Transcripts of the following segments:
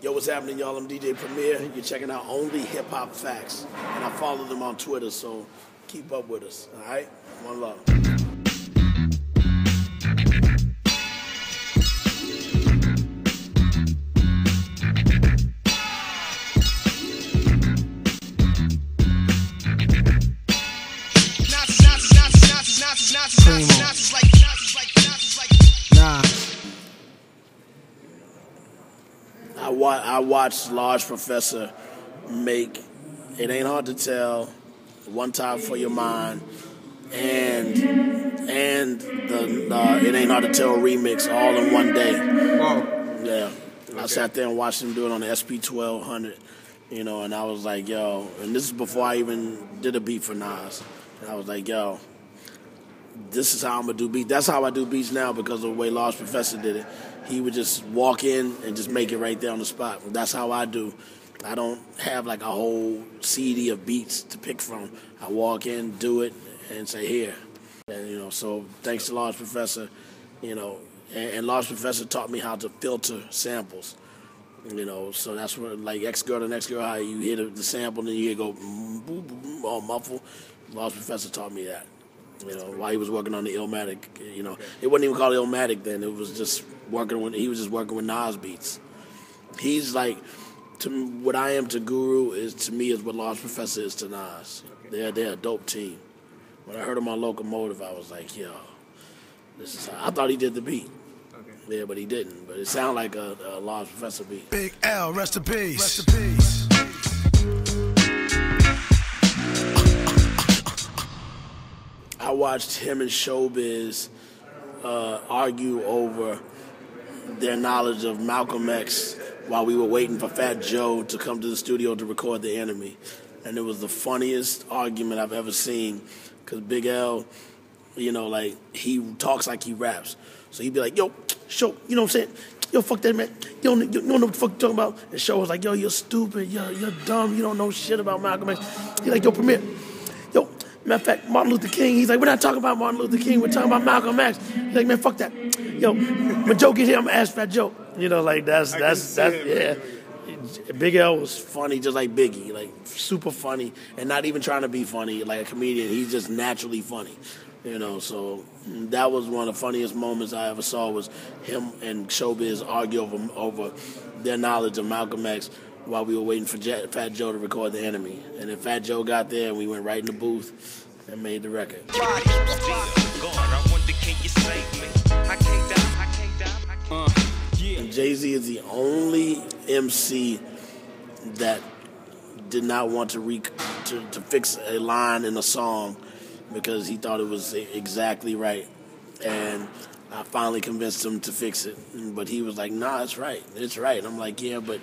Yo, what's happening, y'all? I'm DJ Premier. You're checking out OnlyHipHopFacts. And I follow them on Twitter, so keep up with us, all right? One love. I watched Large Professor make It Ain't Hard to Tell, One Time for Your Mind, and the It Ain't Hard to Tell remix all in one day. Whoa. Yeah. Okay. I sat there and watched him do it on the SP1200, you know, and I was like, yo, and this is before I even did a beat for Nas. And I was like, yo, this is how I'm going to do beats. That's how I do beats now because of the way Large Professor did it. He would just walk in and just make it right there on the spot. That's how I do. I don't have like a whole CD of beats to pick from. I walk in, do it, and say, here. And, you know, so thanks to Large Professor, you know, and Large Professor taught me how to filter samples. You know, so that's what, like X-Girl to Next Girl, how you hear the sample and then you hear it go boom, boom, boom, all muffled. Large Professor taught me that. You know, while he was working on the Illmatic, you know, it wasn't even called Illmatic then. It was just he was just working with Nas beats. He's like, what I am to Guru is what Large Professor is to Nas. They're a dope team. When I heard him on Locomotive, I was like, yo, this is how I thought he did the beat. Okay. Yeah, but he didn't. But it sounded like a Large Professor beat. Big L, rest in peace. Rest in peace. I watched him and Showbiz argue over their knowledge of Malcolm X while we were waiting for Fat Joe to come to the studio to record The Enemy. And it was the funniest argument I've ever seen because Big L, you know, like, he talks like he raps. So he'd be like, yo, Show, you know what I'm saying? Yo, fuck that, man. You don't know what the fuck you're talking about. And Show was like, yo, you're stupid. You're dumb. You don't know shit about Malcolm X. He's like, yo, Premier, yo, matter of fact, Martin Luther King, he's like, we're not talking about Martin Luther King, we're talking about Malcolm X. He's like, man, fuck that. Yo, when Joe get here, I'm gonna ask Fat Joe. You know, like, that's yeah. Big L was funny just like Biggie, like super funny and not even trying to be funny like a comedian. He's just naturally funny, you know, so that was one of the funniest moments I ever saw was him and Showbiz argue over their knowledge of Malcolm X while we were waiting for Fat Joe to record The Enemy. And then Fat Joe got there and we went right in the booth and made the record. And Jay-Z is the only MC that did not want to fix a line in a song because he thought it was exactly right. And I finally convinced him to fix it. But he was like, nah, it's right. It's right. And I'm like, yeah, but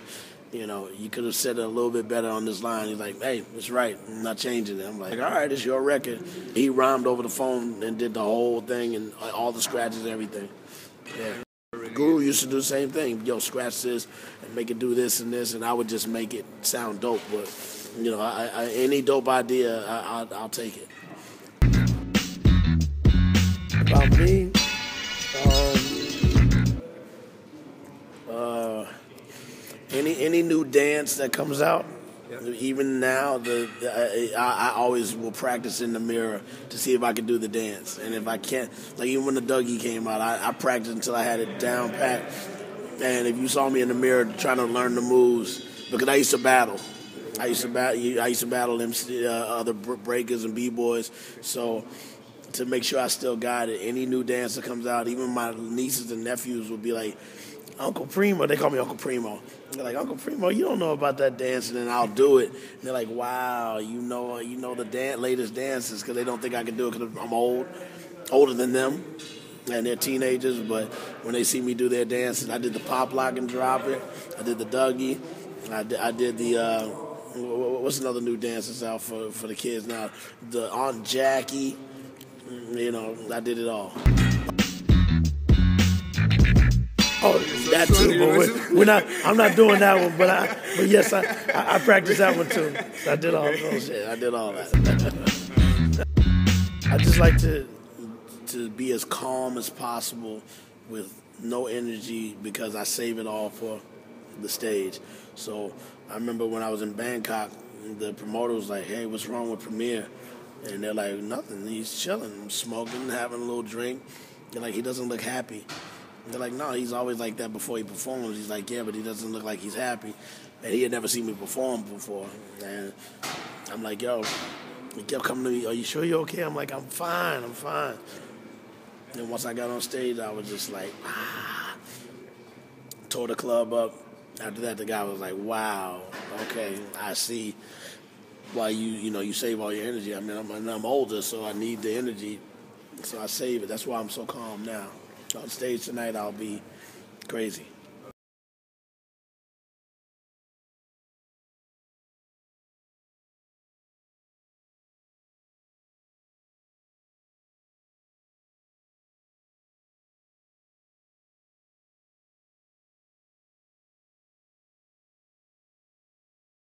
you know, you could have said it a little bit better on this line. He's like, hey, it's right. I'm not changing it. I'm like, all right, it's your record. He rhymed over the phone and did the whole thing and all the scratches and everything. Yeah. Guru used to do the same thing. Yo, scratch this and make it do this and this, and I would just make it sound dope. But, you know, any dope idea, I'll take it. About me, any new dance that comes out, even now, I always will practice in the mirror to see if I can do the dance. And if I can't, like even when the Dougie came out, I practiced until I had it down pat. And if you saw me in the mirror trying to learn the moves, because I used to battle. I used to battle them other breakers and b-boys. So to make sure I still got it, any new dance that comes out, even my nieces and nephews would be like, Uncle Primo, they call me Uncle Primo. They're like, Uncle Primo, you don't know about that dance, and then I'll do it. And they're like, wow, you know the latest dances, because they don't think I can do it because I'm older than them, and they're teenagers. But when they see me do their dances, I did the pop lock and drop it. I did the Dougie. I did the what's another new dance that's out for the kids now? The Aunt Jackie. You know, I did it all. Oh, that too, but I'm not doing that one. But yes, I practiced that one too. So I did all those. Yeah, I did all that. I just like to be as calm as possible with no energy because I save it all for the stage. So I remember when I was in Bangkok, the promoter was like, "Hey, what's wrong with Premier?" And they're like, "Nothing. He's chilling, smoking, having a little drink." They're like, "He doesn't look happy." They're like, "No, he's always like that before he performs." He's like, "Yeah, but he doesn't look like he's happy." And he had never seen me perform before. And I'm like, "Yo," he kept coming to me, "Are you sure you're okay?" I'm like, I'm fine. And once I got on stage, I was just like, tore the club up. After that, the guy was like, "Wow, okay, I see why you save all your energy." I mean, I'm older, so I need the energy, so I save it. That's why I'm so calm now. On stage tonight, I'll be crazy.